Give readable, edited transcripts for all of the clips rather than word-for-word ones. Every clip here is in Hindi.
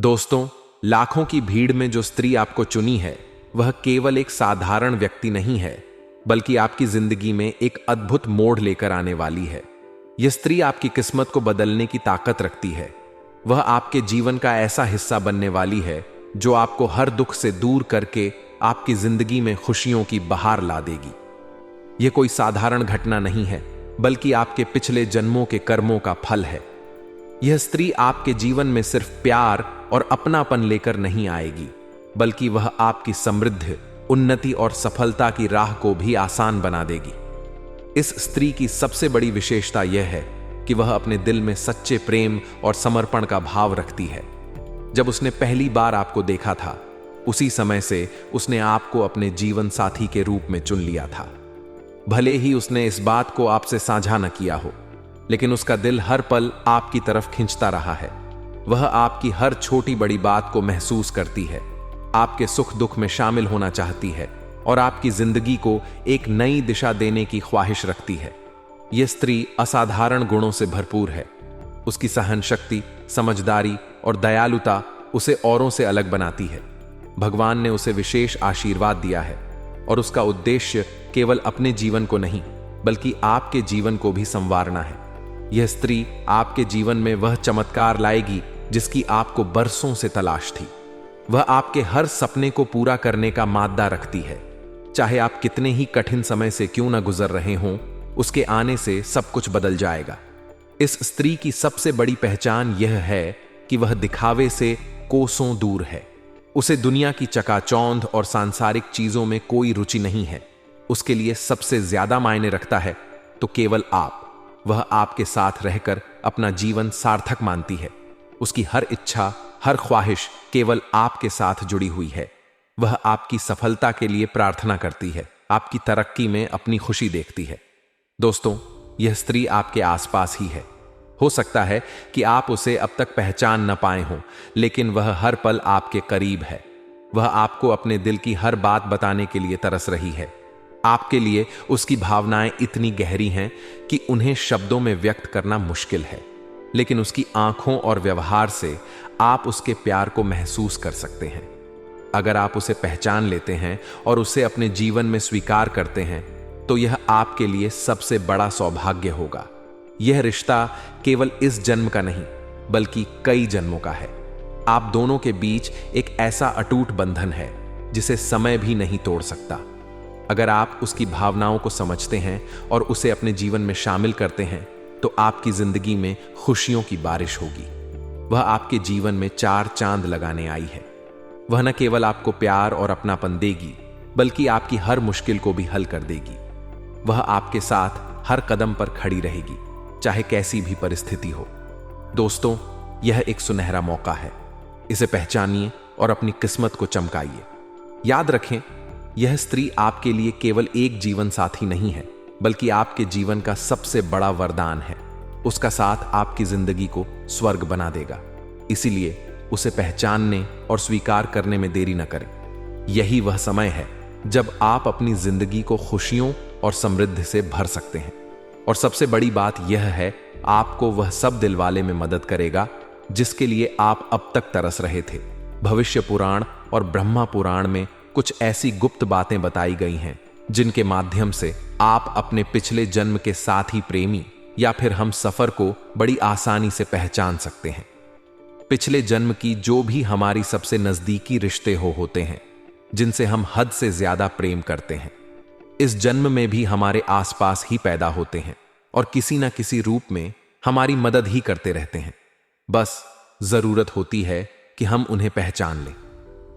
दोस्तों, लाखों की भीड़ में जो स्त्री आपको चुनी है, वह केवल एक साधारण व्यक्ति नहीं है, बल्कि आपकी जिंदगी में एक अद्भुत मोड़ लेकर आने वाली है। यह स्त्री आपकी किस्मत को बदलने की ताकत रखती है। वह आपके जीवन का ऐसा हिस्सा बनने वाली है जो आपको हर दुख से दूर करके आपकी जिंदगी में खुशियों की बहार ला देगी। यह कोई साधारण घटना नहीं है, बल्कि आपके पिछले जन्मों के कर्मों का फल है। यह स्त्री आपके जीवन में सिर्फ प्यार और अपनापन लेकर नहीं आएगी, बल्कि वह आपकी समृद्धि, उन्नति और सफलता की राह को भी आसान बना देगी। इस स्त्री की सबसे बड़ी विशेषता यह है कि वह अपने दिल में सच्चे प्रेम और समर्पण का भाव रखती है। जब उसने पहली बार आपको देखा था, उसी समय से उसने आपको अपने जीवन साथी के रूप में चुन लिया था। भले ही उसने इस बात को आपसे साझा न किया हो, लेकिन उसका दिल हर पल आपकी तरफ खींचता रहा है। वह आपकी हर छोटी बड़ी बात को महसूस करती है, आपके सुख दुख में शामिल होना चाहती है और आपकी जिंदगी को एक नई दिशा देने की ख्वाहिश रखती है। यह स्त्री असाधारण गुणों से भरपूर है। उसकी सहन शक्ति, समझदारी और दयालुता उसे औरों से अलग बनाती है। भगवान ने उसे विशेष आशीर्वाद दिया है और उसका उद्देश्य केवल अपने जीवन को नहीं, बल्कि आपके जीवन को भी संवारना है। यह स्त्री आपके जीवन में वह चमत्कार लाएगी जिसकी आपको बरसों से तलाश थी। वह आपके हर सपने को पूरा करने का मादा रखती है। चाहे आप कितने ही कठिन समय से क्यों न गुजर रहे हों, उसके आने से सब कुछ बदल जाएगा। इस स्त्री की सबसे बड़ी पहचान यह है कि वह दिखावे से कोसों दूर है। उसे दुनिया की चकाचौंध और सांसारिक चीजों में कोई रुचि नहीं है। उसके लिए सबसे ज्यादा मायने रखता है तो केवल आप। वह आपके साथ रहकर अपना जीवन सार्थक मानती है। उसकी हर इच्छा, हर ख्वाहिश केवल आपके साथ जुड़ी हुई है। वह आपकी सफलता के लिए प्रार्थना करती है, आपकी तरक्की में अपनी खुशी देखती है। दोस्तों, यह स्त्री आपके आसपास ही है। हो सकता है कि आप उसे अब तक पहचान न पाए हों, लेकिन वह हर पल आपके करीब है। वह आपको अपने दिल की हर बात बताने के लिए तरस रही है। आपके लिए उसकी भावनाएं इतनी गहरी हैं कि उन्हें शब्दों में व्यक्त करना मुश्किल है, लेकिन उसकी आंखों और व्यवहार से आप उसके प्यार को महसूस कर सकते हैं। अगर आप उसे पहचान लेते हैं और उसे अपने जीवन में स्वीकार करते हैं, तो यह आपके लिए सबसे बड़ा सौभाग्य होगा। यह रिश्ता केवल इस जन्म का नहीं, बल्कि कई जन्मों का है। आप दोनों के बीच एक ऐसा अटूट बंधन है जिसे समय भी नहीं तोड़ सकता। अगर आप उसकी भावनाओं को समझते हैं और उसे अपने जीवन में शामिल करते हैं, तो आपकी जिंदगी में खुशियों की बारिश होगी। वह आपके जीवन में 4 चांद लगाने आई है। वह न केवल आपको प्यार और अपनापन देगी, बल्कि आपकी हर मुश्किल को भी हल कर देगी। वह आपके साथ हर कदम पर खड़ी रहेगी, चाहे कैसी भी परिस्थिति हो। दोस्तों, यह एक सुनहरा मौका है। इसे पहचानिए और अपनी किस्मत को चमकाइए। याद रखें, यह स्त्री आपके लिए केवल एक जीवन साथी नहीं है, बल्कि आपके जीवन का सबसे बड़ा वरदान है। उसका साथ आपकी जिंदगी को स्वर्ग बना देगा। इसीलिए उसे पहचानने और स्वीकार करने में देरी न करें। यही वह समय है जब आप अपनी जिंदगी को खुशियों और समृद्धि से भर सकते हैं। और सबसे बड़ी बात यह है, आपको वह सब दिलवाले में मदद करेगा जिसके लिए आप अब तक तरस रहे थे। भविष्य पुराण और ब्रह्मा पुराण में कुछ ऐसी गुप्त बातें बताई गई हैं जिनके माध्यम से आप अपने पिछले जन्म के साथी, प्रेमी या फिर हम सफर को बड़ी आसानी से पहचान सकते हैं। पिछले जन्म की जो भी हमारी सबसे नजदीकी रिश्ते होते हैं, जिनसे हम हद से ज्यादा प्रेम करते हैं, इस जन्म में भी हमारे आसपास ही पैदा होते हैं और किसी न किसी रूप में हमारी मदद ही करते रहते हैं। बस जरूरत होती है कि हम उन्हें पहचान लें।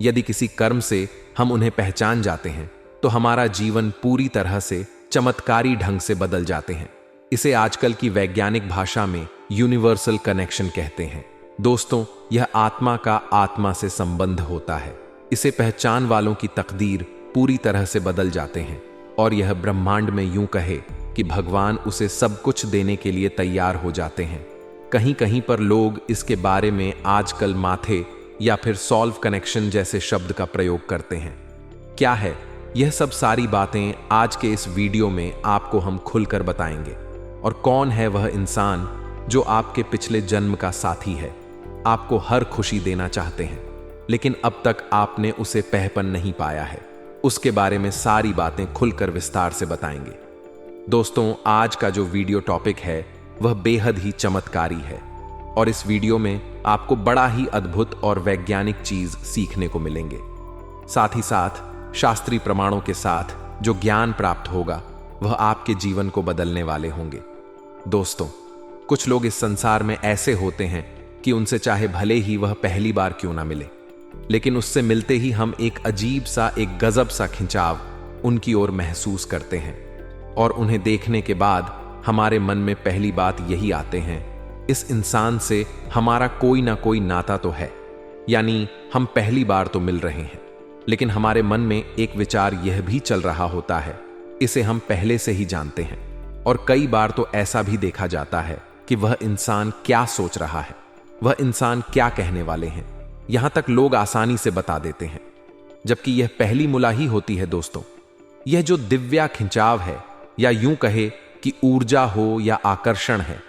यदि किसी कर्म से हम उन्हें पहचान जाते हैं, तो हमारा जीवन पूरी तरह से चमत्कारी ढंग से बदल जाते हैं। इसे आजकल की वैज्ञानिक भाषा में यूनिवर्सल कनेक्शन कहते हैं। दोस्तों, यह आत्मा का आत्मा से संबंध होता है। इसे पहचान वालों की तकदीर पूरी तरह से बदल जाते हैं और यह ब्रह्मांड में यूं कहे कि भगवान उसे सब कुछ देने के लिए तैयार हो जाते हैं। कहीं कहीं पर लोग इसके बारे में आजकल माथे या फिर सॉल्व कनेक्शन जैसे शब्द का प्रयोग करते हैं। क्या है यह सब सारी बातें आज के इस वीडियो में आपको हम खुलकर बताएंगे। और कौन है वह इंसान जो आपके पिछले जन्म का साथी है। आपको हर खुशी देना चाहते हैं, लेकिन अब तक आपने उसे पहपन नहीं पाया है। उसके बारे में सारी बातें खुलकर विस्तार से बताएंगे। दोस्तों, आज का जो वीडियो टॉपिक है वह बेहद ही चमत्कारी है और इस वीडियो में आपको बड़ा ही अद्भुत और वैज्ञानिक चीज सीखने को मिलेंगे। साथ ही साथ शास्त्रीय प्रमाणों के साथ जो ज्ञान प्राप्त होगा वह आपके जीवन को बदलने वाले होंगे। दोस्तों, कुछ लोग इस संसार में ऐसे होते हैं कि उनसे चाहे भले ही वह पहली बार क्यों ना मिले, लेकिन उससे मिलते ही हम एक अजीब सा, एक गजब सा खिंचाव उनकी ओर महसूस करते हैं और उन्हें देखने के बाद हमारे मन में पहली बात यही आते हैं, इस इंसान से हमारा कोई ना कोई नाता तो है। यानी हम पहली बार तो मिल रहे हैं, लेकिन हमारे मन में एक विचार यह भी चल रहा होता है, इसे हम पहले से ही जानते हैं। और कई बार तो ऐसा भी देखा जाता है कि वह इंसान क्या सोच रहा है, वह इंसान क्या कहने वाले हैं, यहां तक लोग आसानी से बता देते हैं, जबकि यह पहली मुलाही होती है। दोस्तों, यह जो दिव्या खिंचाव है, या यूं कहे कि ऊर्जा हो या आकर्षण है,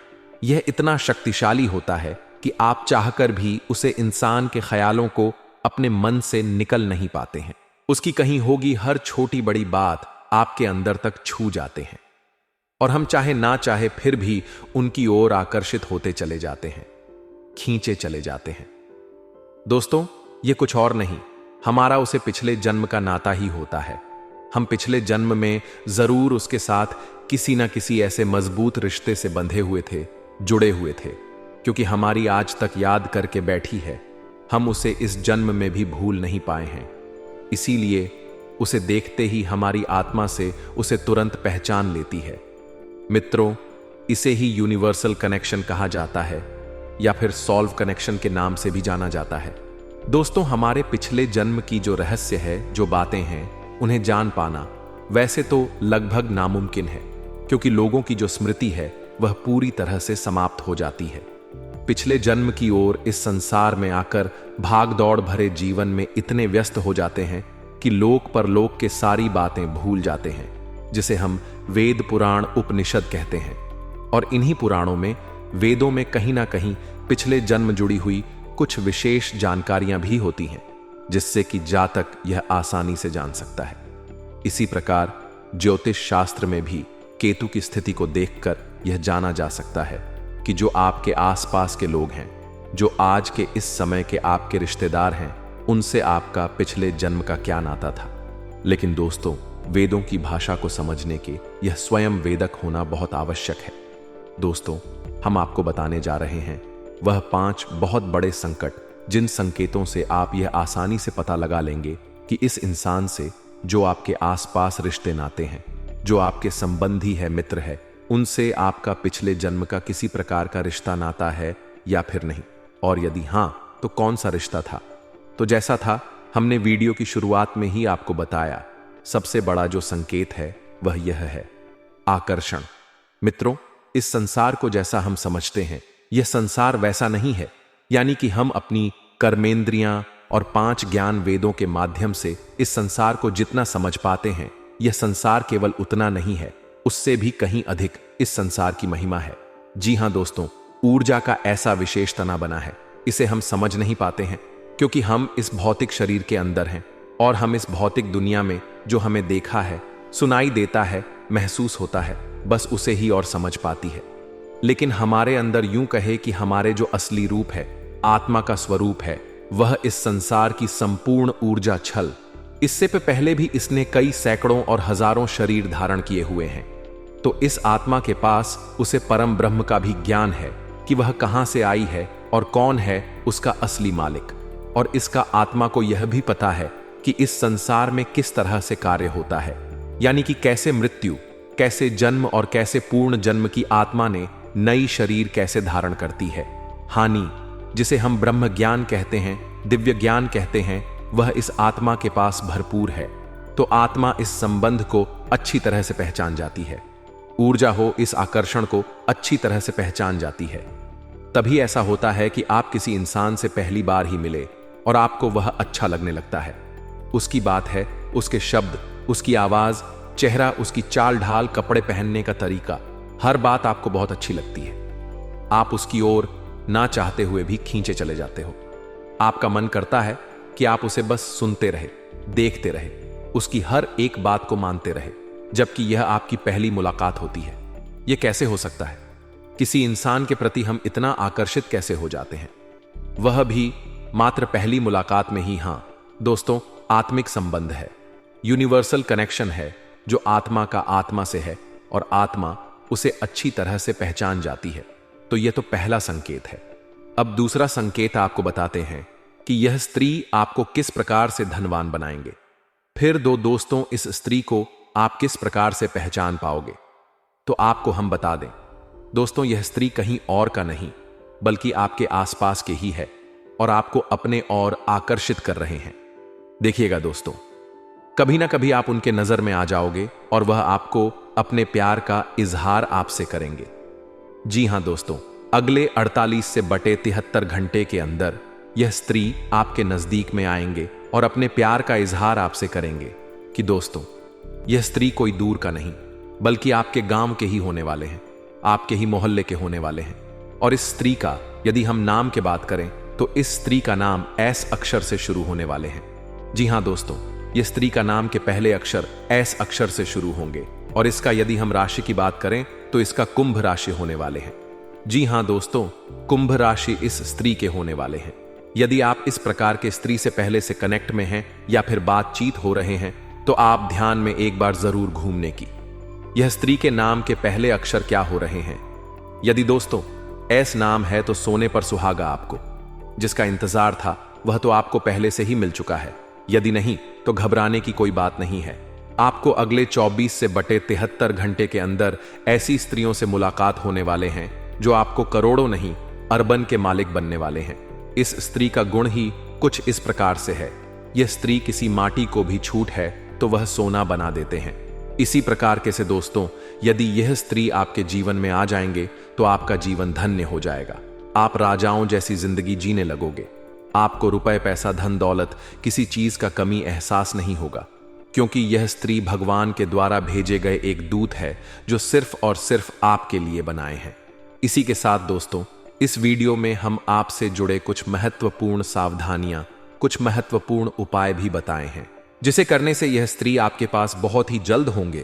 यह इतना शक्तिशाली होता है कि आप चाहकर भी उसे इंसान के ख्यालों को अपने मन से निकल नहीं पाते हैं। उसकी कहीं होगी हर छोटी बड़ी बात आपके अंदर तक छू जाते हैं और हम चाहे ना चाहे फिर भी उनकी ओर आकर्षित होते चले जाते हैं, खींचे चले जाते हैं। दोस्तों, यह कुछ और नहीं, हमारा उसे पिछले जन्म का नाता ही होता है। हम पिछले जन्म में जरूर उसके साथ किसी ना किसी ऐसे मजबूत रिश्ते से बंधे हुए थे, जुड़े हुए थे, क्योंकि हमारी आज तक याद करके बैठी है। हम उसे इस जन्म में भी भूल नहीं पाए हैं, इसीलिए उसे देखते ही हमारी आत्मा से उसे तुरंत पहचान लेती है। मित्रों, इसे ही यूनिवर्सल कनेक्शन कहा जाता है या फिर सॉल्व कनेक्शन के नाम से भी जाना जाता है। दोस्तों, हमारे पिछले जन्म की जो रहस्य है, जो बातें हैं, उन्हें जान पाना वैसे तो लगभग नामुमकिन है, क्योंकि लोगों की जो स्मृति है वह पूरी तरह से समाप्त हो जाती है। पिछले जन्म की ओर इस संसार में आकर भाग दौड़ भरे जीवन में इतने व्यस्त हो जाते हैं कि लोक परलोक के सारी बातें भूल जाते हैं, जिसे हम वेद पुराण उपनिषद कहते हैं। और इन्हीं पुराणों में, वेदों में कहीं ना कहीं पिछले जन्म जुड़ी हुई कुछ विशेष जानकारियां भी होती हैं, जिससे कि जातक यह आसानी से जान सकता है। इसी प्रकार ज्योतिष शास्त्र में भी केतु की स्थिति को देखकर यह जाना जा सकता है कि जो आपके आसपास के लोग हैं, जो आज के इस समय के आपके रिश्तेदार हैं, उनसे आपका पिछले जन्म का क्या नाता था। लेकिन दोस्तों, वेदों की भाषा को समझने के यह स्वयं वेदक होना बहुत आवश्यक है। दोस्तों, हम आपको बताने जा रहे हैं वह 5 बहुत बड़े संकट, जिन संकेतों से आप यह आसानी से पता लगा लेंगे कि इस इंसान से जो आपके आसपास रिश्ते नाते हैं, जो आपके संबंधी है, मित्र है, उनसे आपका पिछले जन्म का किसी प्रकार का रिश्ता नाता है या फिर नहीं, और यदि हां तो कौन सा रिश्ता था। तो जैसा था हमने वीडियो की शुरुआत में ही आपको बताया, सबसे बड़ा जो संकेत है वह यह है आकर्षण। मित्रों, इस संसार को जैसा हम समझते हैं, यह संसार वैसा नहीं है। यानी कि हम अपनी कर्मेंद्रियां और 5 ज्ञान वेदों के माध्यम से इस संसार को जितना समझ पाते हैं, यह संसार केवल उतना नहीं है, उससे भी कहीं अधिक इस संसार की महिमा है। जी हां दोस्तों, ऊर्जा का ऐसा विशेष तना बना है, इसे हम समझ नहीं पाते हैं, क्योंकि हम इस भौतिक शरीर के अंदर हैं और हम इस भौतिक दुनिया में जो हमें देखा है, सुनाई देता है, महसूस होता है, बस उसे ही और समझ पाती है। लेकिन हमारे अंदर यूं कहे कि हमारे जो असली रूप है, आत्मा का स्वरूप है, वह इस संसार की संपूर्ण ऊर्जा छल। इससे पहले भी इसने कई सैकड़ों और हजारों शरीर धारण किए हुए हैं। तो इस आत्मा के पास उसे परम ब्रह्म का भी ज्ञान है कि वह कहां से आई है और कौन है उसका असली मालिक। और इसका आत्मा को यह भी पता है कि इस संसार में किस तरह से कार्य होता है, यानी कि कैसे मृत्यु, कैसे जन्म और कैसे पूर्ण जन्म की आत्मा ने नई शरीर कैसे धारण करती है। हानि, जिसे हम ब्रह्म ज्ञान कहते हैं, दिव्य ज्ञान कहते हैं, वह इस आत्मा के पास भरपूर है। तो आत्मा इस संबंध को अच्छी तरह से पहचान जाती है। ऊर्जा हो इस आकर्षण को अच्छी तरह से पहचान जाती है। तभी ऐसा होता है कि आप किसी इंसान से पहली बार ही मिले और आपको वह अच्छा लगने लगता है। उसकी बात है, उसके शब्द, उसकी आवाज, चेहरा, उसकी चाल ढाल, कपड़े पहनने का तरीका, हर बात आपको बहुत अच्छी लगती है। आप उसकी ओर ना चाहते हुए भी खींचे चले जाते हो। आपका मन करता है कि आप उसे बस सुनते रहे, देखते रहे, उसकी हर एक बात को मानते रहे, जबकि यह आपकी पहली मुलाकात होती है। यह कैसे हो सकता है? किसी इंसान के प्रति हम इतना आकर्षित कैसे हो जाते हैं, वह भी मात्र पहली मुलाकात में ही? हां दोस्तों, आत्मिक संबंध है, यूनिवर्सल कनेक्शन है जो आत्मा का आत्मा से है और आत्मा उसे अच्छी तरह से पहचान जाती है। तो यह तो पहला संकेत है। अब दूसरा संकेत आपको बताते हैं कि यह स्त्री आपको किस प्रकार से धनवान बनाएंगे। फिर दोस्तों, इस स्त्री को आप किस प्रकार से पहचान पाओगे? तो आपको हम बता दें दोस्तों, यह स्त्री कहीं और का नहीं बल्कि आपके आसपास के ही है और आपको अपने ओर आकर्षित कर रहे हैं। देखिएगा दोस्तों, कभी ना कभी आप उनके नजर में आ जाओगे और वह आपको अपने प्यार का इजहार आपसे करेंगे। जी हां दोस्तों, अगले 48 से बटे 73 घंटे के अंदर यह स्त्री आपके नजदीक में आएंगे और अपने प्यार का इजहार आपसे करेंगे। कि दोस्तों, यह स्त्री कोई दूर का नहीं बल्कि आपके गांव के ही होने वाले हैं, आपके ही मोहल्ले के होने वाले हैं। और इस स्त्री का यदि हम नाम की बात करें तो इस स्त्री का नाम एस अक्षर से शुरू होने वाले हैं। जी हां दोस्तों, यह स्त्री का नाम के पहले अक्षर एस अक्षर से शुरू होंगे और इसका यदि हम राशि की बात करें तो इसका कुंभ राशि होने वाले हैं। जी हां दोस्तों, कुंभ राशि इस स्त्री के होने वाले हैं। यदि आप इस प्रकार के स्त्री से पहले से कनेक्ट में हैं या फिर बातचीत हो रहे हैं तो आप ध्यान में एक बार जरूर घूमने की, यह स्त्री के नाम के पहले अक्षर क्या हो रहे हैं। यदि दोस्तों एस नाम है तो सोने पर सुहागा आपको जिसका इंतजार था वह तो आपको पहले से ही मिल चुका है। यदि नहीं तो घबराने की कोई बात नहीं है। आपको अगले 24 से बटे 73 घंटे के अंदर ऐसी स्त्रियों से मुलाकात होने वाले हैं जो आपको करोड़ों नहीं अरबन के मालिक बनने वाले हैं। इस स्त्री का गुण ही कुछ इस प्रकार से है, यह स्त्री किसी माटी को भी छूट है तो वह सोना बना देते हैं। इसी प्रकार के से दोस्तों, यदि यह स्त्री आपके जीवन में आ जाएंगे तो आपका जीवन धन्य हो जाएगा। आप राजाओं जैसी जिंदगी जीने लगोगे। आपको रुपए, पैसा, धन दौलत किसी चीज का कमी एहसास नहीं होगा, क्योंकि यह स्त्री भगवान के द्वारा भेजे गए एक दूत है जो सिर्फ और सिर्फ आपके लिए बनाए हैं। इसी के साथ दोस्तों, इस वीडियो में हम आपसे जुड़े कुछ महत्वपूर्ण सावधानियां, कुछ महत्वपूर्ण उपाय भी बताए हैं जिसे करने से यह स्त्री आपके पास बहुत ही जल्द होंगे।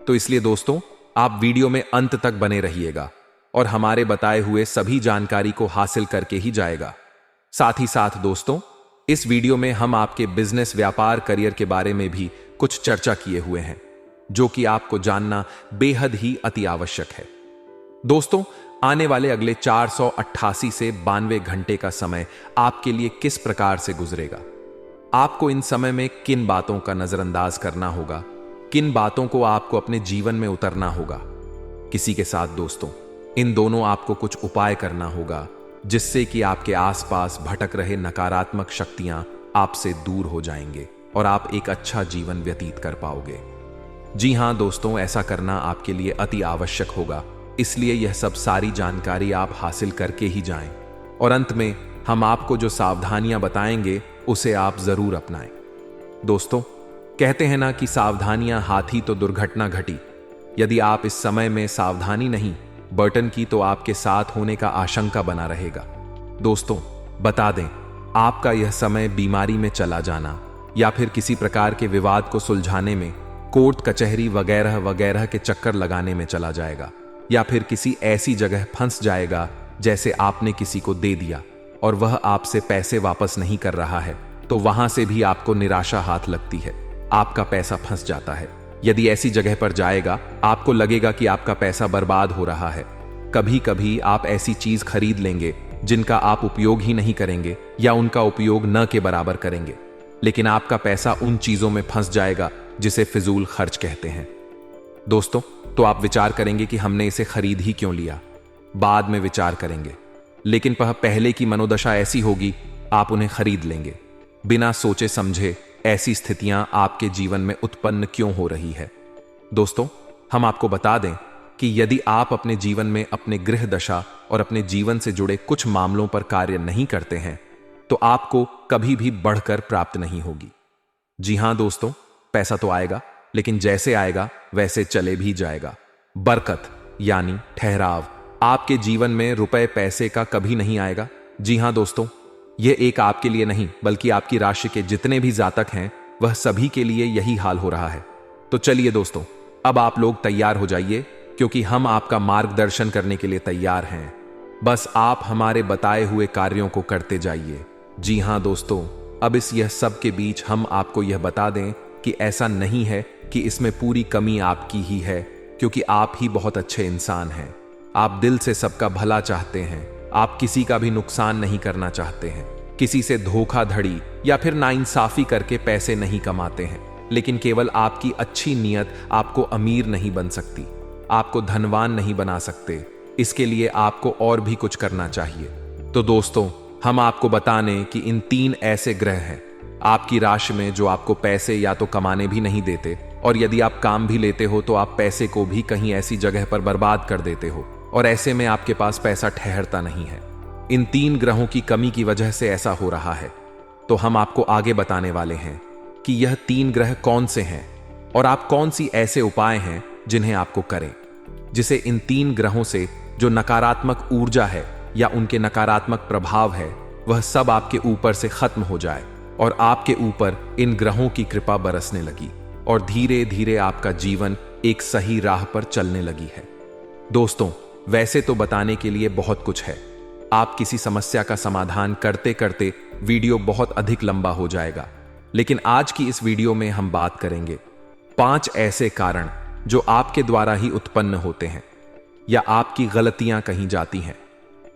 तो इसलिए दोस्तों, आप वीडियो में अंत तक बने रहिएगा और हमारे बताए हुए सभी जानकारी को हासिल करके ही जाएगा। साथ ही साथ दोस्तों, इस वीडियो में हम आपके बिजनेस, व्यापार, करियर के बारे में भी कुछ चर्चा किए हुए हैं जो कि आपको जानना बेहद ही अति आवश्यक है। दोस्तों, आने वाले अगले 488 से 92 घंटे का समय आपके लिए किस प्रकार से गुजरेगा? आपको इन समय में किन बातों का नजरअंदाज करना होगा, किन बातों को आपको अपने जीवन में उतरना होगा? किसी के साथ दोस्तों, इन दोनों आपको कुछ उपाय करना होगा जिससे कि आपके आसपास भटक रहे नकारात्मक शक्तियां आपसे दूर हो जाएंगे और आप एक अच्छा जीवन व्यतीत कर पाओगे। जी हां दोस्तों, ऐसा करना आपके लिए अति आवश्यक होगा, इसलिए यह सब सारी जानकारी आप हासिल करके ही जाएं और अंत में हम आपको जो सावधानियां बताएंगे उसे आप जरूर अपनाएं। दोस्तों, कहते हैं ना कि सावधानियां हाथी तो दुर्घटना घटी। यदि आप इस समय में सावधानी नहीं बर्तन की तो आपके साथ होने का आशंका बना रहेगा। दोस्तों, बता दें, आपका यह समय बीमारी में चला जाना या फिर किसी प्रकार के विवाद को सुलझाने में, कोर्ट कचहरी वगैरह वगैरह के चक्कर लगाने में चला जाएगा, या फिर किसी ऐसी जगह फंस जाएगा जैसे आपने किसी को दे दिया और वह आपसे पैसे वापस नहीं कर रहा है, तो वहां से भी आपको निराशा हाथ लगती है, आपका पैसा फंस जाता है। यदि ऐसी जगह पर जाएगा, आपको लगेगा कि आपका पैसा बर्बाद हो रहा है। कभी कभी आप ऐसी चीज खरीद लेंगे जिनका आप उपयोग ही नहीं करेंगे या उनका उपयोग न के बराबर करेंगे, लेकिन आपका पैसा उन चीजों में फंस जाएगा जिसे फिजूल खर्च कहते हैं। दोस्तों, तो आप विचार करेंगे कि हमने इसे खरीद ही क्यों लिया, बाद में विचार करेंगे, लेकिन पहले की मनोदशा ऐसी होगी, आप उन्हें खरीद लेंगे बिना सोचे समझे। ऐसी स्थितियां आपके जीवन में उत्पन्न क्यों हो रही है? दोस्तों, हम आपको बता दें कि यदि आप अपने जीवन में अपने गृह दशा और अपने जीवन से जुड़े कुछ मामलों पर कार्य नहीं करते हैं तो आपको कभी भी बढ़कर प्राप्त नहीं होगी। जी हां दोस्तों, पैसा तो आएगा, लेकिन जैसे आएगा वैसे चले भी जाएगा। बरकत यानी ठहराव, आपके जीवन में रुपए पैसे का कभी नहीं आएगा। जी हां दोस्तों, यह एक आपके लिए नहीं बल्कि आपकी राशि के जितने भी जातक हैं वह सभी के लिए यही हाल हो रहा है। तो चलिए दोस्तों, अब आप लोग तैयार हो जाइए, क्योंकि हम आपका मार्गदर्शन करने के लिए तैयार हैं। बस आप हमारे बताए हुए कार्यों को करते जाइए। जी हां दोस्तों, अब यह सब के बीच हम आपको यह बता दें कि ऐसा नहीं है कि इसमें पूरी कमी आपकी ही है, क्योंकि आप ही बहुत अच्छे इंसान हैं। आप दिल से सबका भला चाहते हैं, आप किसी का भी नुकसान नहीं करना चाहते हैं, किसी से धोखाधड़ी या फिर नाइंसाफी करके पैसे नहीं कमाते हैं। लेकिन केवल आपकी अच्छी नीयत आपको अमीर नहीं बन सकती, आपको धनवान नहीं बना सकते। इसके लिए आपको और भी कुछ करना चाहिए। तो दोस्तों, हम आपको बताने कि इन 3 ऐसे ग्रह हैं आपकी राशि में जो आपको पैसे या तो कमाने भी नहीं देते, और यदि आप काम भी लेते हो तो आप पैसे को भी कहीं ऐसी जगह पर बर्बाद कर देते हो, और ऐसे में आपके पास पैसा ठहरता नहीं है। इन 3 ग्रहों की कमी की वजह से ऐसा हो रहा है। तो हम आपको आगे बताने वाले हैं कि यह 3 ग्रह कौन से हैं और आप कौन सी ऐसे उपाय हैं जिन्हें आपको करें, जिसे इन 3 ग्रहों से जो नकारात्मक ऊर्जा है या उनके नकारात्मक प्रभाव है वह सब आपके ऊपर से खत्म हो जाए और आपके ऊपर इन ग्रहों की कृपा बरसने लगी और धीरे धीरे आपका जीवन एक सही राह पर चलने लगी है। दोस्तों, वैसे तो बताने के लिए बहुत कुछ है। आप किसी समस्या का समाधान करते करते वीडियो बहुत अधिक लंबा हो जाएगा, लेकिन आज की इस वीडियो में हम बात करेंगे 5 ऐसे कारण जो आपके द्वारा ही उत्पन्न होते हैं या आपकी गलतियां कहीं जाती हैं,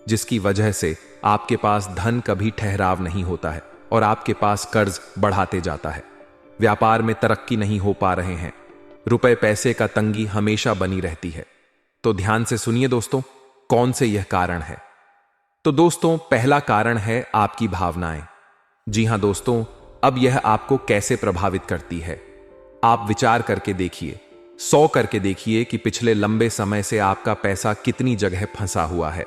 जिसकी वजह से आपके पास धन कभी ठहराव नहीं होता है और आपके पास कर्ज बढ़ाते जाता है। व्यापार में तरक्की नहीं हो पा रहे हैं, रुपए पैसे का तंगी हमेशा बनी रहती है। तो ध्यान से सुनिए दोस्तों, कौन से यह कारण है। तो दोस्तों, पहला कारण है आपकी भावनाएं। जी हां दोस्तों, अब यह आपको कैसे प्रभावित करती है आप विचार करके देखिए, 100 करके देखिए कि पिछले लंबे समय से आपका पैसा कितनी जगह फंसा हुआ है।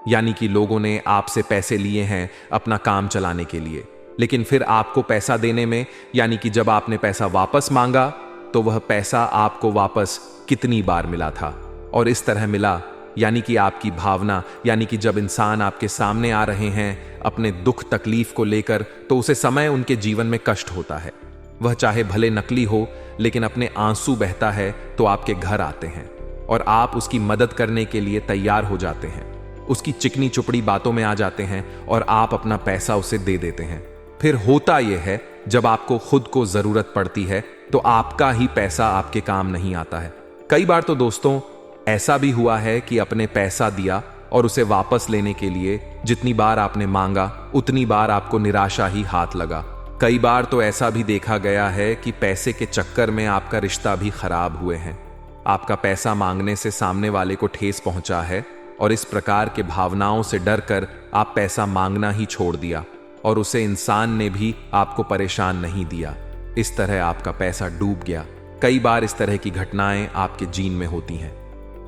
यानी कि लोगों ने आपसे पैसे लिए हैं अपना काम चलाने के लिए, लेकिन फिर आपको पैसा देने में, यानी कि जब आपने पैसा वापस मांगा तो वह पैसा आपको वापस कितनी बार मिला था और इस तरह मिला। यानी कि आपकी भावना, यानी कि जब इंसान आपके सामने आ रहे हैं अपने दुख तकलीफ को लेकर, तो उसे समय उनके जीवन में कष्ट होता है। वह चाहे भले नकली हो, लेकिन अपने आंसू बहता है तो आपके घर आते हैं और आप उसकी मदद करने के लिए तैयार हो जाते हैं। उसकी चिकनी चुपड़ी बातों में आ जाते हैं और आप अपना पैसा उसे दे देते हैं। फिर होता यह है, जब आपको खुद को जरूरत पड़ती है तो आपका ही पैसा आपके काम नहीं आता है। कई बार तो दोस्तों ऐसा भी हुआ है कि अपने पैसा दिया और उसे वापस लेने के लिए जितनी बार आपने मांगा उतनी बार आपको निराशा ही हाथ लगा। कई बार तो ऐसा भी देखा गया है कि पैसे के चक्कर में आपका रिश्ता भी खराब हुए हैं। आपका पैसा मांगने से सामने वाले को ठेस पहुंचा है और इस प्रकार के भावनाओं से डरकर आप पैसा मांगना ही छोड़ दिया और उसे इंसान ने भी आपको परेशान नहीं दिया। इस तरह आपका पैसा डूब गया। कई बार इस तरह की घटनाएं आपके जीवन में होती हैं।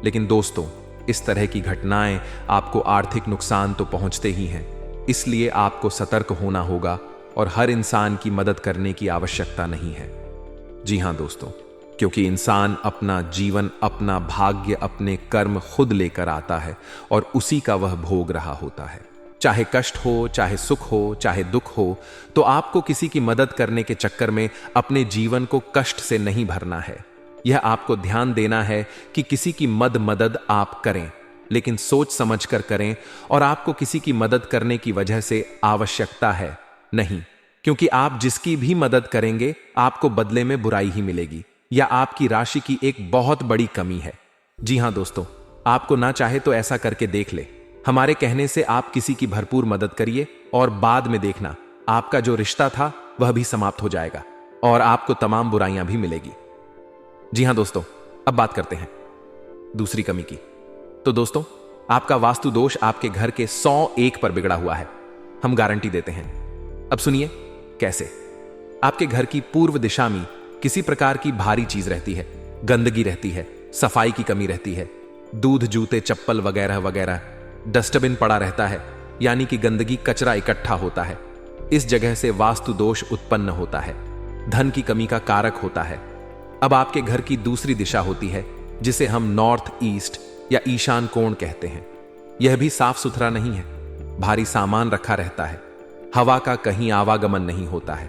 लेकिन दोस्तों, इस तरह की घटनाएं आपको आर्थिक नुकसान तो पहुंचते ही हैं, इसलिए आपको सतर्क होना होगा और हर इंसान की मदद करने की आवश्यकता नहीं है। जी हां दोस्तों, क्योंकि इंसान अपना जीवन, अपना भाग्य, अपने कर्म खुद लेकर आता है और उसी का वह भोग रहा होता है। चाहे कष्ट हो, चाहे सुख हो, चाहे दुख हो, तो आपको किसी की मदद करने के चक्कर में अपने जीवन को कष्ट से नहीं भरना है। यह आपको ध्यान देना है कि किसी की मदद आप करें, लेकिन सोच समझ कर करें, और आपको किसी की मदद करने की वजह से आवश्यकता है नहीं, क्योंकि आप जिसकी भी मदद करेंगे आपको बदले में बुराई ही मिलेगी या आपकी राशि की एक बहुत बड़ी कमी है। जी हां दोस्तों, आपको ना चाहे तो ऐसा करके देख ले। हमारे कहने से आप किसी की भरपूर मदद करिए और बाद में देखना आपका जो रिश्ता था वह भी समाप्त हो जाएगा और आपको तमाम बुराइयां भी मिलेगी। जी हां दोस्तों, अब बात करते हैं दूसरी कमी की। तो दोस्तों, आपका वास्तु दोष आपके घर के 101 पर बिगड़ा हुआ है, हम गारंटी देते हैं। अब सुनिए कैसे। आपके घर की पूर्व दिशा में किसी प्रकार की भारी चीज रहती है, गंदगी रहती है, सफाई की कमी रहती है, दूध, जूते, चप्पल वगैरह वगैरह, डस्टबिन पड़ा रहता है, यानी कि गंदगी, कचरा इकट्ठा होता है। इस जगह से वास्तु दोष उत्पन्न होता है, धन की कमी का कारक होता है। अब आपके घर की दूसरी दिशा होती है जिसे हम नॉर्थ ईस्ट या ईशान कोण कहते हैं। यह भी साफ सुथरा नहीं है, भारी सामान रखा रहता है, हवा का कहीं आवागमन नहीं होता है।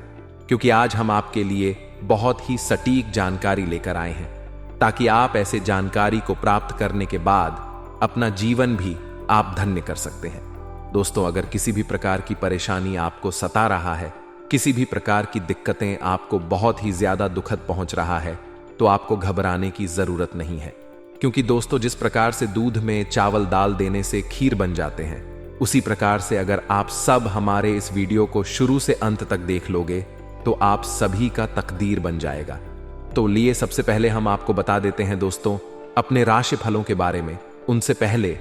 क्योंकि आज हम आपके लिए बहुत ही सटीक जानकारी लेकर आए हैं, ताकि आप ऐसे जानकारी को प्राप्त करने के बाद अपना जीवन भी आप धन्य कर सकते हैं। दोस्तों, अगर किसी भी प्रकार की परेशानी आपको सता रहा है, किसी भी प्रकार की दिक्कतें आपको बहुत ही ज्यादा दुखद पहुंच रहा है, तो आपको घबराने की जरूरत नहीं है। क्योंकि दोस्तों, जिस प्रकार से दूध में चावल दाल देने से खीर बन जाते हैं, उसी प्रकार से अगर आप सब हमारे इस वीडियो को शुरू से अंत तक देख लोगे तो आप सभी का तकदीर बन जाएगा। तो लिए सबसे पहले हम आपको बता देते हैं दोस्तों अपने राशि फलों के बारे में। उनसे पहले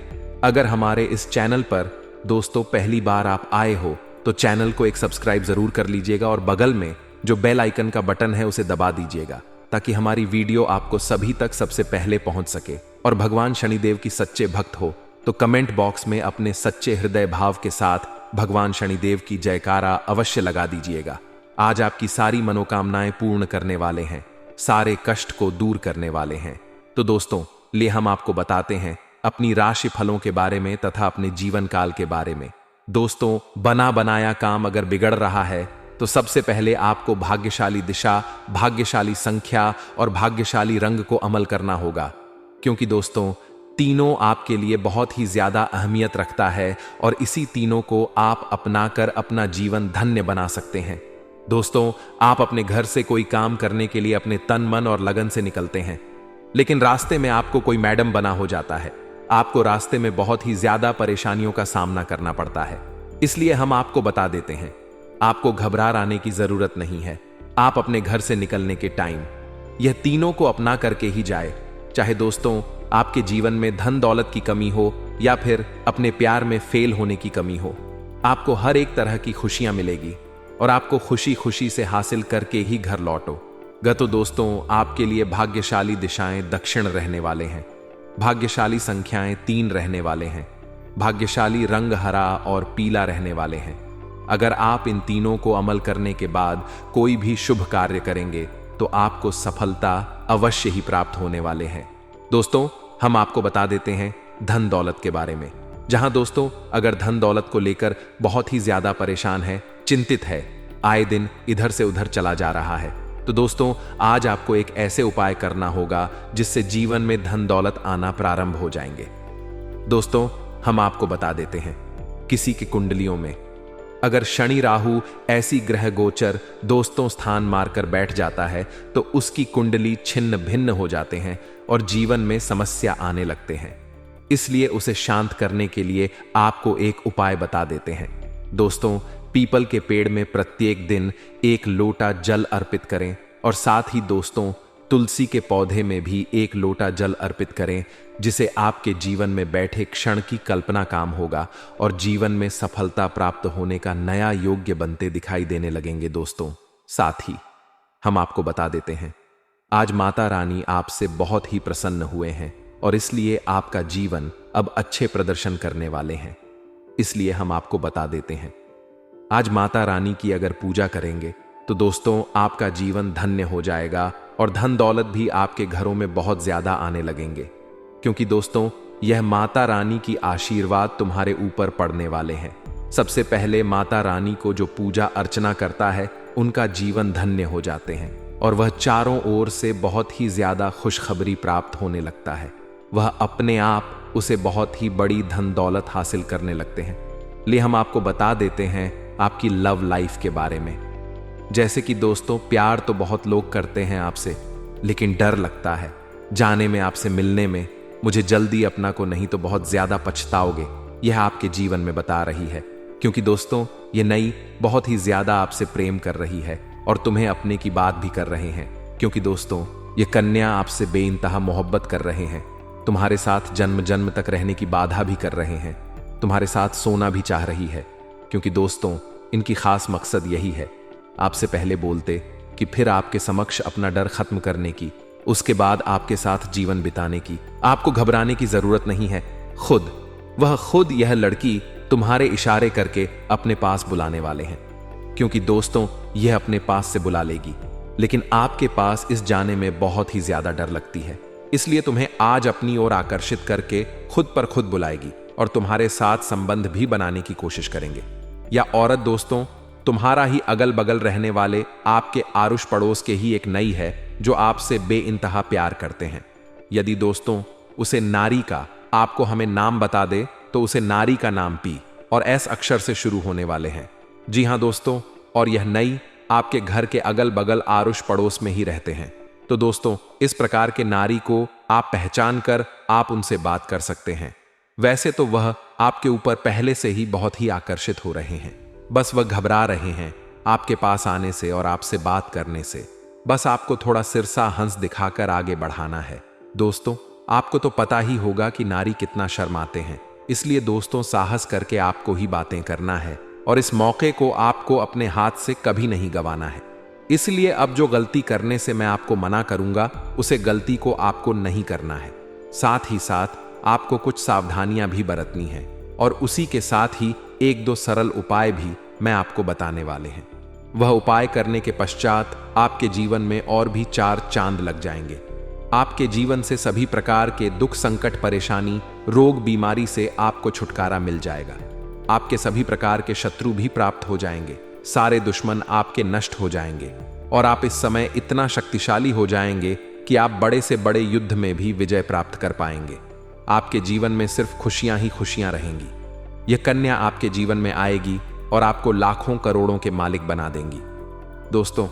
अगर हमारे इस चैनल पर दोस्तों पहली बार आप आए हो तो चैनल को एक सब्सक्राइब जरूर कर लीजिएगा और बगल में जो बेल आइकन का बटन है उसे दबा दीजिएगा, ताकि हमारी वीडियो आपको सभी तक सबसे पहले पहुंच सके। और भगवान शनिदेव की सच्चे भक्त हो तो कमेंट बॉक्स में अपने सच्चे हृदय भाव के साथ भगवान शनिदेव की जयकारा अवश्य लगा दीजिएगा। आज आपकी सारी मनोकामनाएं पूर्ण करने वाले हैं, सारे कष्ट को दूर करने वाले हैं। तो दोस्तों, ले हम आपको बताते हैं अपनी राशि फलों के बारे में तथा अपने जीवन काल के बारे में। दोस्तों, बना बनाया काम अगर बिगड़ रहा है तो सबसे पहले आपको भाग्यशाली दिशा, भाग्यशाली संख्या और भाग्यशाली रंग को अमल करना होगा। क्योंकि दोस्तों, तीनों आपके लिए बहुत ही ज्यादा अहमियत रखता है और इसी तीनों को आप अपनाकर अपना जीवन धन्य बना सकते हैं। दोस्तों, आप अपने घर से कोई काम करने के लिए अपने तन मन और लगन से निकलते हैं, लेकिन रास्ते में आपको कोई मैडम बना हो जाता है। आपको रास्ते में बहुत ही ज्यादा परेशानियों का सामना करना पड़ता है। इसलिए हम आपको बता देते हैं, आपको घबराने की जरूरत नहीं है। आप अपने घर से निकलने के टाइम यह तीनों को अपना करके ही जाए। चाहे दोस्तों आपके जीवन में धन दौलत की कमी हो या फिर अपने प्यार में फेल होने की कमी हो, आपको हर एक तरह की खुशियां मिलेगी और आपको खुशी खुशी से हासिल करके ही घर लौटो। तो दोस्तों, आपके लिए भाग्यशाली दिशाएं दक्षिण रहने वाले हैं, भाग्यशाली संख्याएं 3 रहने वाले हैं, भाग्यशाली रंग हरा और पीला रहने वाले हैं। अगर आप इन तीनों को अमल करने के बाद कोई भी शुभ कार्य करेंगे तो आपको सफलता अवश्य ही प्राप्त होने वाले हैं। दोस्तों, हम आपको बता देते हैं धन दौलत के बारे में। जहां दोस्तों अगर धन दौलत को लेकर बहुत ही ज्यादा परेशान है, चिंतित है, आए दिन इधर से उधर चला जा रहा है, तो दोस्तों आज आपको एक ऐसे उपाय करना होगा जिससे जीवन में धन दौलत आना प्रारंभ हो जाएंगे। दोस्तों, हम आपको बता देते हैं, किसी की कुंडलियों में अगर शनि राहु ऐसी ग्रह गोचर दोस्तों स्थान मारकर बैठ जाता है तो उसकी कुंडली छिन्न भिन्न हो जाते हैं और जीवन में समस्या आने लगते हैं। इसलिए उसे शांत करने के लिए आपको एक उपाय बता देते हैं। दोस्तों, पीपल के पेड़ में प्रत्येक दिन 1 लोटा जल अर्पित करें और साथ ही दोस्तों तुलसी के पौधे में भी 1 लोटा जल अर्पित करें, जिसे आपके जीवन में बैठे क्षण की कल्पना काम होगा और जीवन में सफलता प्राप्त होने का नया योग्य बनते दिखाई देने लगेंगे। दोस्तों, साथ ही हम आपको बता देते हैं, आज माता रानी आपसे बहुत ही प्रसन्न हुए हैं और इसलिए आपका जीवन अब अच्छे प्रदर्शन करने वाले हैं। इसलिए हम आपको बता देते हैं, आज माता रानी की अगर पूजा करेंगे तो दोस्तों आपका जीवन धन्य हो जाएगा और धन दौलत भी आपके घरों में बहुत ज्यादा आने लगेंगे। क्योंकि दोस्तों यह माता रानी की आशीर्वाद तुम्हारे ऊपर पड़ने वाले हैं। सबसे पहले माता रानी को जो पूजा अर्चना करता है उनका जीवन धन्य हो जाते हैं और वह चारों ओर से बहुत ही ज्यादा खुशखबरी प्राप्त होने लगता है। वह अपने आप उसे बहुत ही बड़ी धन दौलत हासिल करने लगते हैं। लिए हम आपको बता देते हैं आपकी लव लाइफ के बारे में। जैसे कि दोस्तों प्यार तो बहुत लोग करते हैं आपसे, लेकिन डर लगता है जाने में, आपसे मिलने में, मुझे जल्दी अपना को नहीं तो बहुत ज्यादा पछताओगे, यह आपके जीवन में बता रही है। क्योंकि दोस्तों ये नई बहुत ही ज्यादा आपसे प्रेम कर रही है और तुम्हें अपने की बात भी कर रहे हैं। क्योंकि दोस्तों ये कन्या आपसे बेइंतहा मोहब्बत कर रहे हैं, तुम्हारे साथ जन्म जन्म तक रहने की बाधा भी कर रहे हैं, तुम्हारे साथ सोना भी चाह रही है। क्योंकि दोस्तों इनकी खास मकसद यही है, आपसे पहले बोलते कि फिर आपके समक्ष अपना डर खत्म करने की, उसके बाद आपके साथ जीवन बिताने की। आपको घबराने की जरूरत नहीं है, वह खुद यह लड़की तुम्हारे इशारे करके अपने पास बुलाने वाले हैं। क्योंकि दोस्तों यह अपने पास से बुला लेगी, लेकिन आपके पास इस जाने में बहुत ही ज्यादा डर लगती है, इसलिए तुम्हें आज अपनी ओर आकर्षित करके खुद पर खुद बुलाएगी। और तुम्हारे साथ संबंध भी बनाने की कोशिश करेंगे। या औरत दोस्तों, तुम्हारा ही अगल बगल रहने वाले आपके आरुष पड़ोस के ही एक नई है जो आपसे बेइंतहा प्यार करते हैं। यदि दोस्तों उसे नारी का आपको हमें नाम बता दे तो उसे नारी का नाम पी और एस अक्षर से शुरू होने वाले हैं। जी हां दोस्तों, और यह नई आपके घर के अगल बगल आरुष पड़ोस में ही रहते हैं। तो दोस्तों इस प्रकार के नारी को आप पहचान कर आप उनसे बात कर सकते हैं। वैसे तो वह आपके ऊपर पहले से ही बहुत ही आकर्षित हो रहे हैं, बस वह घबरा रहे हैं आपके पास आने से और आपसे बात करने से। बस आपको थोड़ा सिरसा हंस दिखाकर आगे बढ़ाना है। दोस्तों आपको तो पता ही होगा कि नारी कितना शर्माते हैं, इसलिए दोस्तों साहस करके आपको ही बातें करना है और इस मौके को आपको अपने हाथ से कभी नहीं गंवाना है। इसलिए अब जो गलती करने से मैं आपको मना करूंगा उसे गलती को आपको नहीं करना है। साथ ही साथ आपको कुछ सावधानियां भी बरतनी है और उसी के साथ ही एक दो सरल उपाय भी मैं आपको बताने वाले हैं। वह उपाय करने के पश्चात आपके जीवन में और भी 4 चांद लग जाएंगे। आपके जीवन से सभी प्रकार के दुख, संकट, परेशानी, रोग, बीमारी से आपको छुटकारा मिल जाएगा। आपके सभी प्रकार के शत्रु भी प्राप्त हो जाएंगे, सारे दुश्मन आपके नष्ट हो जाएंगे और आप इस समय इतना शक्तिशाली हो जाएंगे कि आप बड़े से बड़े युद्ध में भी विजय प्राप्त कर पाएंगे। आपके जीवन में सिर्फ खुशियां ही खुशियां रहेंगी। यह कन्या आपके जीवन में आएगी और आपको लाखों करोड़ों के मालिक बना देंगी। दोस्तों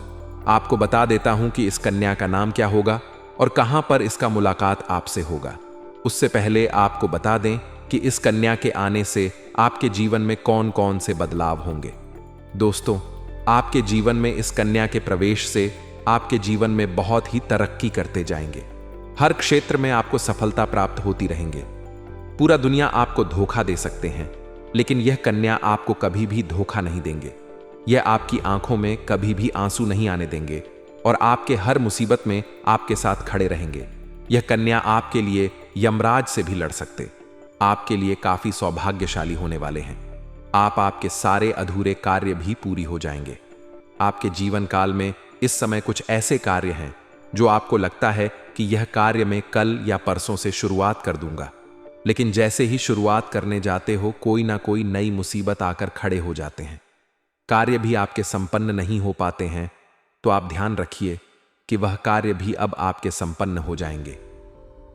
आपको बता देता हूं कि इस कन्या का नाम क्या होगा और कहां पर इसका मुलाकात आपसे होगा। उससे पहले आपको बता दें कि इस कन्या के आने से आपके जीवन में कौन कौन से बदलाव होंगे। दोस्तों आपके जीवन में इस कन्या के प्रवेश से आपके जीवन में बहुत ही तरक्की करते जाएंगे। हर क्षेत्र में आपको सफलता प्राप्त होती रहेंगे। पूरा दुनिया आपको धोखा दे सकते हैं, लेकिन यह कन्या आपको कभी भी धोखा नहीं देंगे। यह आपकी आंखों में कभी भी आंसू नहीं आने देंगे और आपके हर मुसीबत में आपके साथ खड़े रहेंगे। यह कन्या आपके लिए यमराज से भी लड़ सकते। आपके लिए काफी सौभाग्यशाली होने वाले हैं। आपके सारे अधूरे कार्य भी पूरी हो जाएंगे। आपके जीवन काल में इस समय कुछ ऐसे कार्य हैं जो आपको लगता है कि यह कार्य मैं कल या परसों से शुरुआत कर दूंगा, लेकिन जैसे ही शुरुआत करने जाते हो कोई ना कोई नई मुसीबत आकर खड़े हो जाते हैं। कार्य भी आपके संपन्न नहीं हो पाते हैं, तो आप ध्यान रखिए कि वह कार्य भी अब आपके संपन्न हो जाएंगे।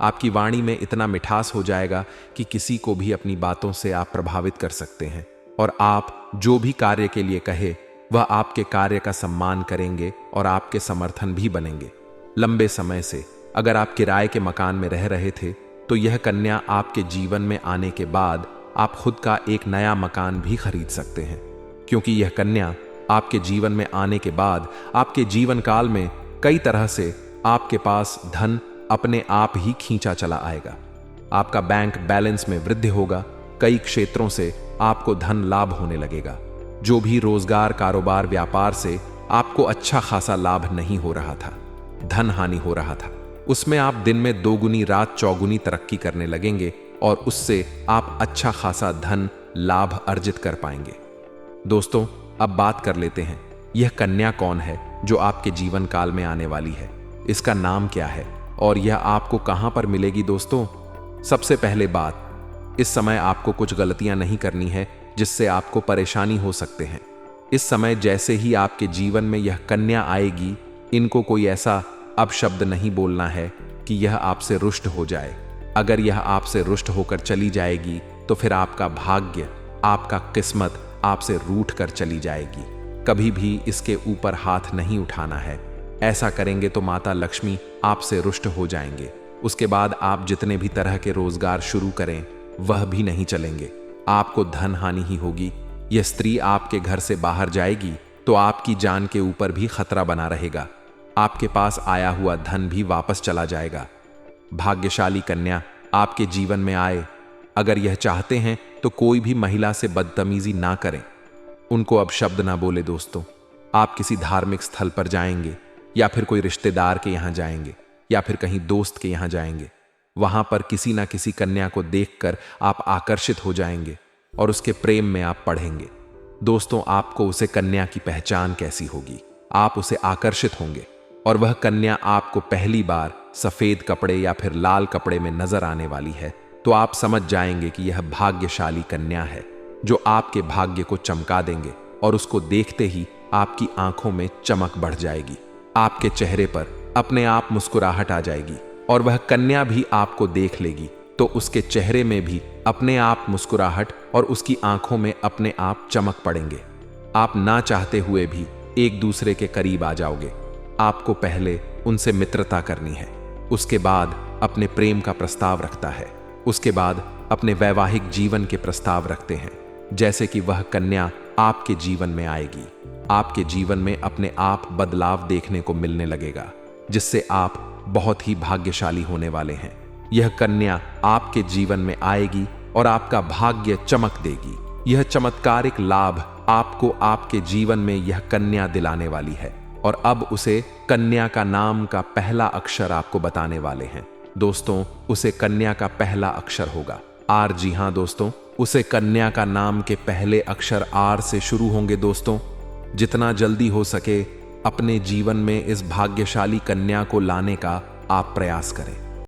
आपकी वाणी में इतना मिठास हो जाएगा कि किसी को भी अपनी बातों से आप प्रभावित कर सकते हैं और आप जो भी कार्य के लिए कहे वह आपके कार्य का सम्मान करेंगे और आपके समर्थन भी बनेंगे। लंबे समय से अगर आप किराए के मकान में रह रहे थे तो यह कन्या आपके जीवन में आने के बाद आप खुद का एक नया मकान भी खरीद सकते हैं, क्योंकि यह कन्या आपके जीवन में आने के बाद आपके जीवन काल में कई तरह से आपके पास धन अपने आप ही खींचा चला आएगा। आपका बैंक बैलेंस में वृद्धि होगा। कई क्षेत्रों से आपको धन लाभ होने लगेगा। जो भी रोजगार, कारोबार, व्यापार से आपको अच्छा खासा लाभ नहीं हो रहा था, धन हानि हो रहा था, उसमें आप दिन में 2 गुनी रात चौगुनी तरक्की करने लगेंगे और उससे आप अच्छा खासा धन लाभ अर्जित कर पाएंगे। दोस्तों अब बात कर लेते हैं, यह कन्या कौन है जो आपके जीवन काल में आने वाली है, इसका नाम क्या है और यह आपको कहां पर मिलेगी। दोस्तों सबसे पहले बात, इस समय आपको कुछ गलतियां नहीं करनी है जिससे आपको परेशानी हो सकते हैं। इस समय जैसे ही आपके जीवन में यह कन्या आएगी, इनको कोई ऐसा अपशब्द नहीं बोलना है कि यह आपसे रुष्ट हो जाए। अगर यह आपसे रुष्ट होकर चली जाएगी तो फिर आपका भाग्य, आपका किस्मत आपसे रूठ कर चली जाएगी। कभी भी इसके ऊपर हाथ नहीं उठाना है। ऐसा करेंगे तो माता लक्ष्मी आपसे रुष्ट हो जाएंगे। उसके बाद आप जितने भी तरह के रोजगार शुरू करें वह भी नहीं चलेंगे। आपको धन हानि ही होगी। यह स्त्री आपके घर से बाहर जाएगी तो आपकी जान के ऊपर भी खतरा बना रहेगा। आपके पास आया हुआ धन भी वापस चला जाएगा। भाग्यशाली कन्या आपके जीवन में आए, अगर यह चाहते हैं तो कोई भी महिला से बदतमीजी ना करें, उनको अब शब्द ना बोले। दोस्तों आप किसी धार्मिक स्थल पर जाएंगे या फिर कोई रिश्तेदार के यहां जाएंगे या फिर कहीं दोस्त के यहां जाएंगे, वहां पर किसी ना किसी कन्या को देखकर आप आकर्षित हो जाएंगे और उसके प्रेम में आप पड़ेंगे। दोस्तों आपको उसे कन्या की पहचान कैसी होगी, आप उसे आकर्षित होंगे और वह कन्या आपको पहली बार सफेद कपड़े या फिर लाल कपड़े में नजर आने वाली है। तो आप समझ जाएंगे कि यह भाग्यशाली कन्या है जो आपके भाग्य को चमका देंगे और उसको देखते ही आपकी आंखों में चमक बढ़ जाएगी। आपके चेहरे पर अपने आप मुस्कुराहट आ जाएगी और वह कन्या भी आपको देख लेगी तो उसके चेहरे में भी अपने आप मुस्कुराहट और उसकी आंखों में अपने आप चमक पड़ेंगे। आप ना चाहते हुए भी एक दूसरे के करीब आ जाओगे। आपको पहले उनसे मित्रता करनी है, उसके बाद अपने प्रेम का प्रस्ताव रखता है, उसके बाद अपने वैवाहिक जीवन के प्रस्ताव रखते हैं। जैसे कि वह कन्या आपके जीवन में आएगी, आपके जीवन में अपने आप बदलाव देखने को मिलने लगेगा, जिससे आप बहुत ही भाग्यशाली होने वाले हैं। यह कन्या आपके जीवन में आएगी और आपका भाग्य चमक देगी। यह चमत्कारिक लाभ आपको आपके जीवन में यह कन्या दिलाने वाली है और अब उसे कन्या का नाम का पहला अक्षर आपको बताने वाले हैं। दोस्तों, उसे कन्या का पहला अक्षर होगा आर। जी हां दोस्तों, उसे कन्या का नाम के पहले अक्षर आर से शुरू होंगे। दोस्तों, जितना जल्दी हो सके अपने जीवन में इस भाग्यशाली कन्या को लाने का आप प्रयास करें।